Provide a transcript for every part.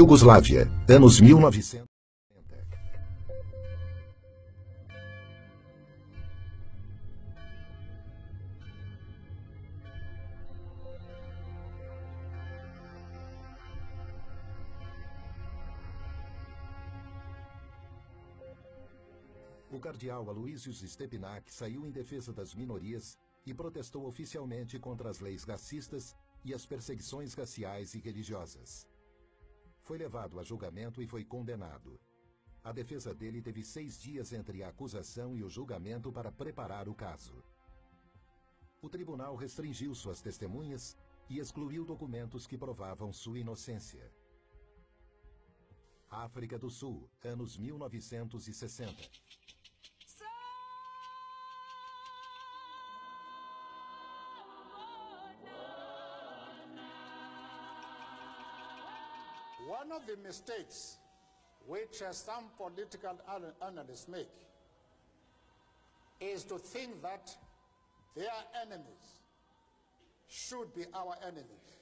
Iugoslávia, anos 1970. O cardeal Aloysius Stepinac saiu em defesa das minorias e protestou oficialmente contra as leis racistas e as perseguições raciais e religiosas. Foi levado a julgamento e foi condenado. A defesa dele teve 6 dias entre a acusação e o julgamento para preparar o caso. O tribunal restringiu suas testemunhas e excluiu documentos que provavam sua inocência. África do Sul, anos 1960. One of the mistakes which some political analysts make is to think that their enemies should be our enemies.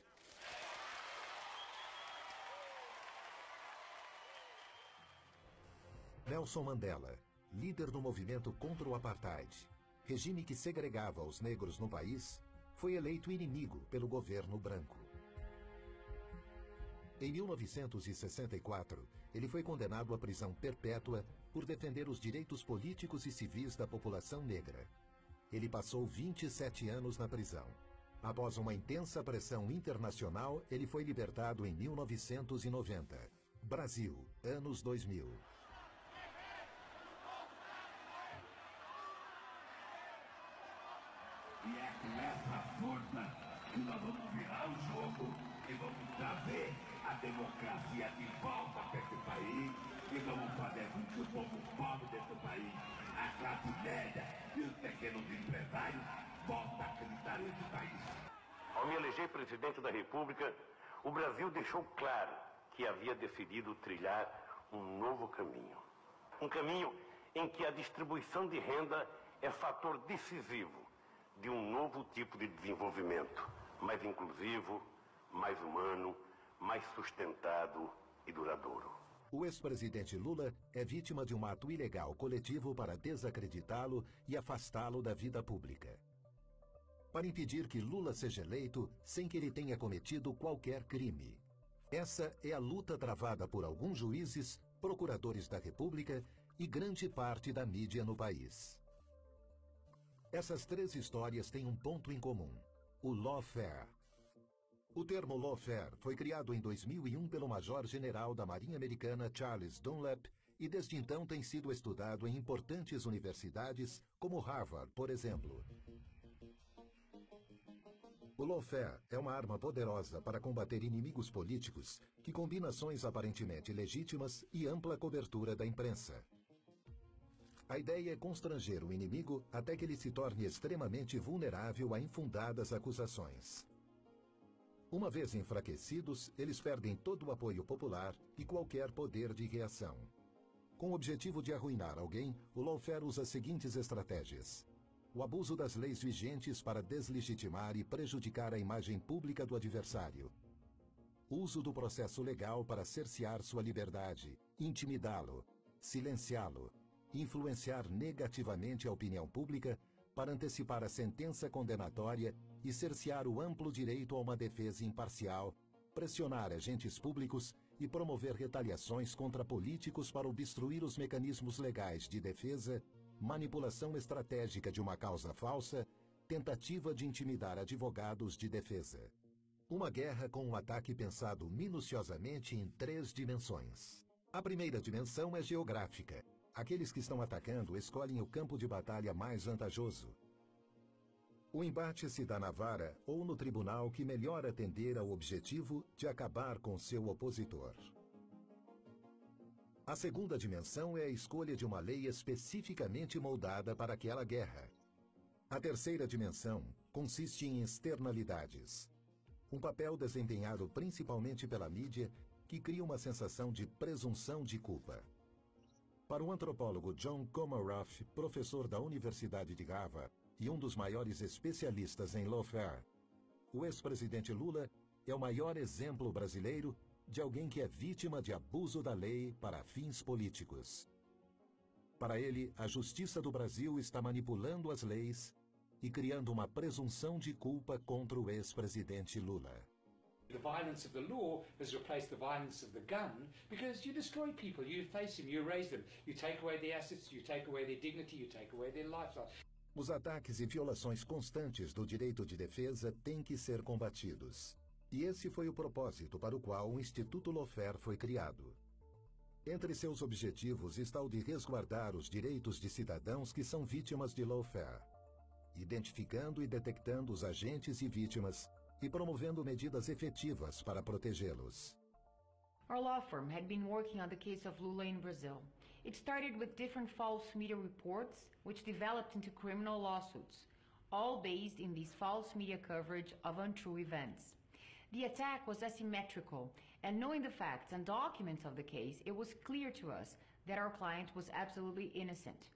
Nelson Mandela, líder do movimento contra o apartheid, regime que segregava os negros no país, foi eleito inimigo pelo governo branco. Em 1964, ele foi condenado à prisão perpétua por defender os direitos políticos e civis da população negra. Ele passou 27 anos na prisão. Após uma intensa pressão internacional, ele foi libertado em 1990. Brasil, anos 2000. E é com essa força que nós vamos virar o jogo e vamos trazer a democracia de volta para esse país e vamos fazer com que o povo pobre desse país, a classe média e os pequenos empresários voltem a acreditar nesse país. Ao me eleger presidente da República, o Brasil deixou claro que havia decidido trilhar um novo caminho. Um caminho em que a distribuição de renda é fator decisivo de um novo tipo de desenvolvimento, mais inclusivo, mais humano, mais sustentado e duradouro. O ex-presidente Lula é vítima de um ato ilegal coletivo para desacreditá-lo e afastá-lo da vida pública. Para impedir que Lula seja eleito sem que ele tenha cometido qualquer crime. Essa é a luta travada por alguns juízes, procuradores da República e grande parte da mídia no país. Essas 3 histórias têm um ponto em comum: o lawfare. O termo lawfare foi criado em 2001 pelo major-general da Marinha Americana Charles Dunlap e desde então tem sido estudado em importantes universidades como Harvard, por exemplo. O lawfare é uma arma poderosa para combater inimigos políticos que combina ações aparentemente legítimas e ampla cobertura da imprensa. A ideia é constranger o inimigo até que ele se torne extremamente vulnerável a infundadas acusações. Uma vez enfraquecidos, eles perdem todo o apoio popular e qualquer poder de reação. Com o objetivo de arruinar alguém, o lawfare usa as seguintes estratégias: o abuso das leis vigentes para deslegitimar e prejudicar a imagem pública do adversário, uso do processo legal para cercear sua liberdade, intimidá-lo, silenciá-lo, influenciar negativamente a opinião pública para antecipar a sentença condenatória e cercear o amplo direito a uma defesa imparcial, pressionar agentes públicos e promover retaliações contra políticos para obstruir os mecanismos legais de defesa, manipulação estratégica de uma causa falsa, tentativa de intimidar advogados de defesa. Uma guerra com um ataque pensado minuciosamente em 3 dimensões. A primeira dimensão é geográfica. Aqueles que estão atacando escolhem o campo de batalha mais vantajoso. O embate se dá na vara ou no tribunal que melhor atender ao objetivo de acabar com seu opositor. A segunda dimensão é a escolha de uma lei especificamente moldada para aquela guerra. A terceira dimensão consiste em externalidades. Um papel desempenhado principalmente pela mídia que cria uma sensação de presunção de culpa. Para o antropólogo John Comaroff, professor da Universidade de Harvard e um dos maiores especialistas em lawfare, o ex-presidente Lula é o maior exemplo brasileiro de alguém que é vítima de abuso da lei para fins políticos. Para ele, a justiça do Brasil está manipulando as leis e criando uma presunção de culpa contra o ex-presidente Lula. The violence of the law has replaced the violence of the gun because you destroy people, you efface them, you erase them, you take away their assets, you take away their dignity, you take away their lifestyle. Os ataques e violações constantes do direito de defesa têm que ser combatidos. E esse foi o propósito para o qual o Instituto Lawfare foi criado. Entre seus objetivos está o de resguardar os direitos de cidadãos que são vítimas de lawfare, identificando e detectando os agentes e vítimas e promovendo medidas efetivas para protegê-los. Our law firm had been working on the case of Lula in Brazil. It started with different false media reports, which developed into criminal lawsuits, all based in this false media coverage of untrue events. The attack was asymmetrical, and knowing the facts and documents of the case, it was clear to us that our client was absolutely innocent.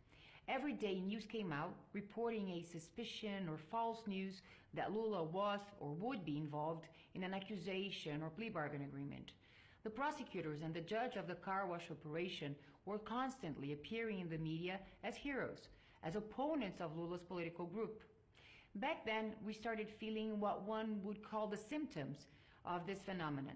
Every day news came out reporting a suspicion or false news that Lula was or would be involved in an accusation or plea bargain agreement. The prosecutors and the judge of the car wash operation were constantly appearing in the media as heroes, as opponents of Lula's political group. Back then, we started feeling what one would call the symptoms of this phenomenon.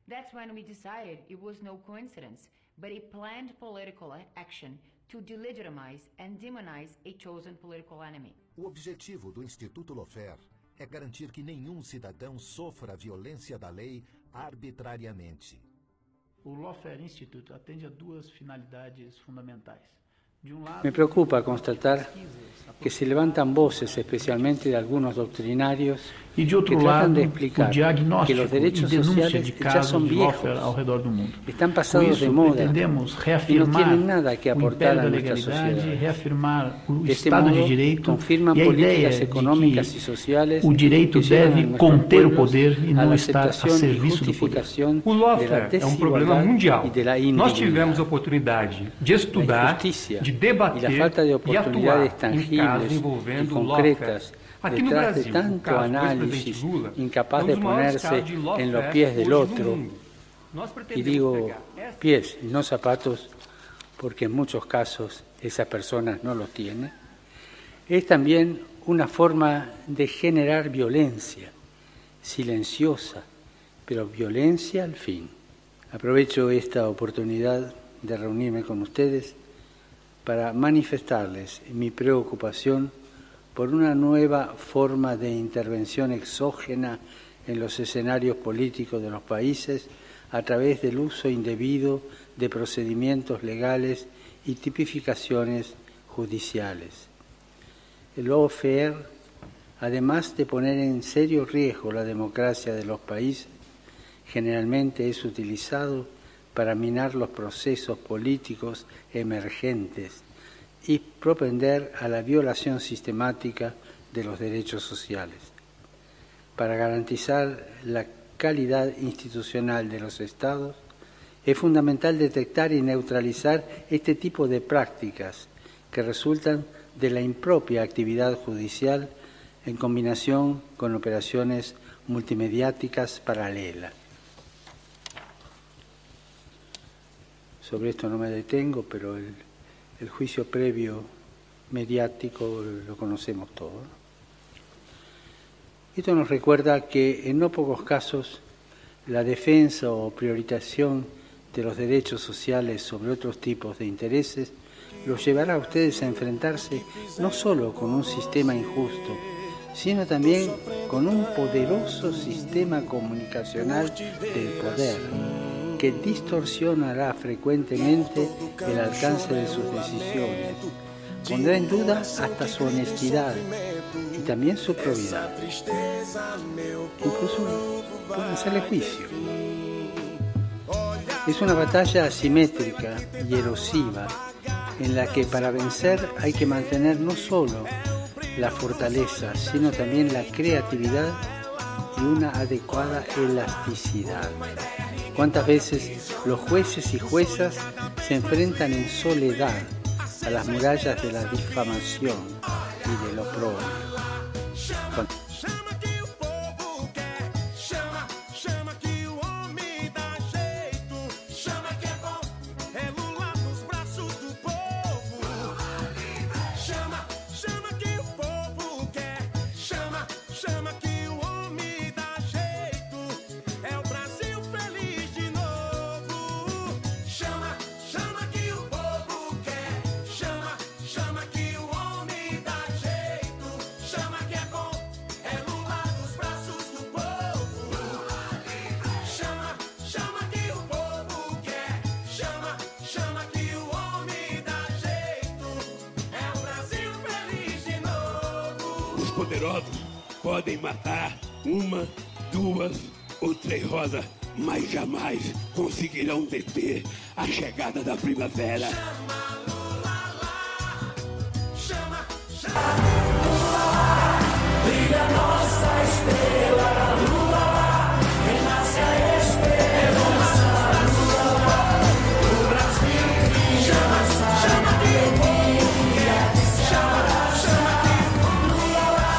That's when we decided it was no coincidence, but a planned political action to delegitimize and demonize a chosen political enemy. O objetivo do Instituto Lawfare é garantir que nenhum cidadão sofra a violência da lei arbitrariamente. O Lawfare Institute atende a duas finalidades fundamentais. Me preocupa constatar que se levantan voces, especialmente de algunos doctrinarios, e de outro que tratan lado, de explicar o diagnóstico que los derechos e denúncia sociales de ya casos son de viejos, lawfare ao redor do mundo. están Com pasados isso, de moda pretendemos y no reafirmar tienen nada que o aportar império a da nuestra legalidade, sociedad. reafirmar o De este Estado modo, de Direito confirman e a ideia políticas de económicas y que sociales o direito que llevan a deve nuestros conter o pueblos poder e a não la estar a aceptación y serviço do poder. justificación O de la lawfare é um problema desigualdad mundial. y de la Nós indignidad. tivemos a oportunidade de La estudar, injusticia de y la debater falta de e oportunidades atuar em casos tangibles y envolvendo o concretas lawfare. Aqui no detrás de Brasil, o tanto caso do análisis ex-presidente Lula incapaz é um de dos maiores ponerse casos de en lawfare los pies del hoje no otro. mundo. Nós Y pretendemos digo pegar essa pies y no zapatos porque en muchos casos esas personas no los tienen. Es también una forma de generar violencia, silenciosa, pero violencia al fin. Aprovecho esta oportunidad de reunirme con ustedes para manifestarles mi preocupación por una nueva forma de intervención exógena en los escenarios políticos de los países a través del uso indebido de procedimientos legales y tipificaciones judiciales. El lawfare, además de poner en serio riesgo la democracia de los países, generalmente es utilizado para minar los procesos políticos emergentes y propender a la violación sistemática de los derechos sociales. Para garantizar la calidad institucional de los Estados, es fundamental detectar y neutralizar este tipo de prácticas que resultan de la impropia actividad judicial en combinación con operaciones multimediáticas paralelas. Sobre esto no me detengo, pero el juicio previo mediático lo conocemos todos. Esto nos recuerda que en no pocos casos la defensa o priorización de los derechos sociales sobre otros tipos de intereses los llevará a ustedes a enfrentarse no solo con un sistema injusto, sino también con un poderoso sistema comunicacional del poder que distorsionará frecuentemente el alcance de sus decisiones, pondrá en duda hasta su honestidad y también su probidad. Incluso pueden hacerle juicio. Es una batalla asimétrica y erosiva en la que para vencer hay que mantener no solo la fortaleza, sino también la creatividad y una adecuada elasticidad. ¿Cuántas veces los jueces y juezas se enfrentan en soledad a las murallas de la difamación y del oprobio? poderosos podem matar uma, duas ou 3 rosas, mas jamais conseguirão deter a chegada da primavera. Brilha nossa estrela, lua, renasce a esperança, lua, o Brasil chama de alegria, chama de lua,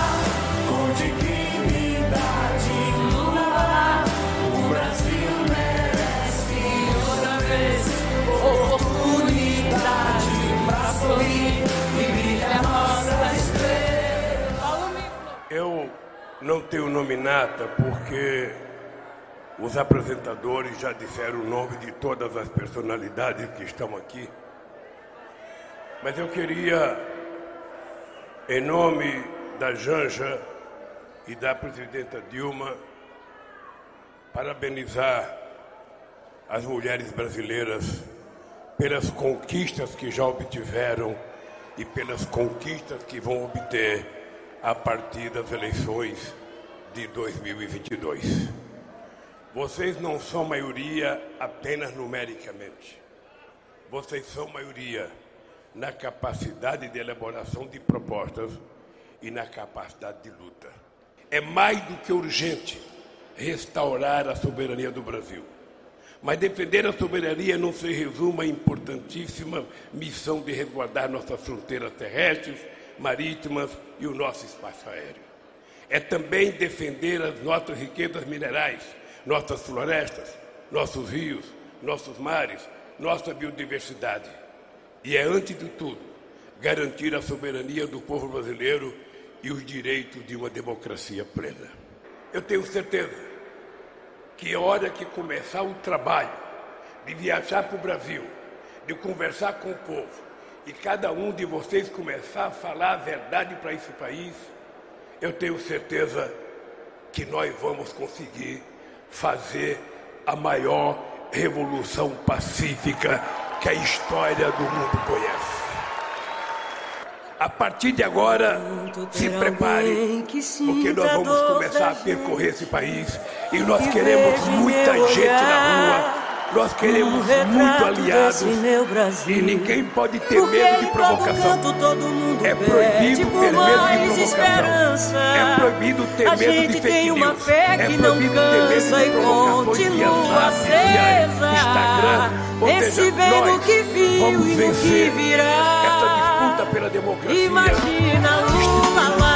com dignidade, lua, o Brasil merece outra vez oportunidade pra sorrir e brilha a nossa estrela. Eu não tenho nominata porque os apresentadores já disseram o nome de todas as personalidades que estão aqui. Mas eu queria, em nome da Janja e da presidenta Dilma, parabenizar as mulheres brasileiras pelas conquistas que já obtiveram e pelas conquistas que vão obter a partir das eleições de 2022. Vocês não são maioria apenas numericamente. Vocês são maioria na capacidade de elaboração de propostas e na capacidade de luta. É mais do que urgente restaurar a soberania do Brasil. Mas defender a soberania não se resume à importantíssima missão de resguardar nossas fronteiras terrestres, marítimas e o nosso espaço aéreo. É também defender as nossas riquezas minerais, nossas florestas, nossos rios, nossos mares, nossa biodiversidade. E é, antes de tudo, garantir a soberania do povo brasileiro e os direitos de uma democracia plena. Eu tenho certeza que a hora que começar o trabalho de viajar para o Brasil, de conversar com o povo, e cada um de vocês começar a falar a verdade para esse país, eu tenho certeza que nós vamos conseguir fazer a maior revolução pacífica que a história do mundo conhece. A partir de agora, se prepare, porque nós vamos começar a percorrer esse país e nós queremos muita gente na rua. Nós queremos muito aliados e ninguém pode ter medo de provocação. É proibido ter medo de provocação. É proibido ter medo de fake news. É proibido ter medo de provocações via WhatsApp, via Instagram. Ou seja, nós vamos vencer essa disputa pela democracia. Imagina Lula lá.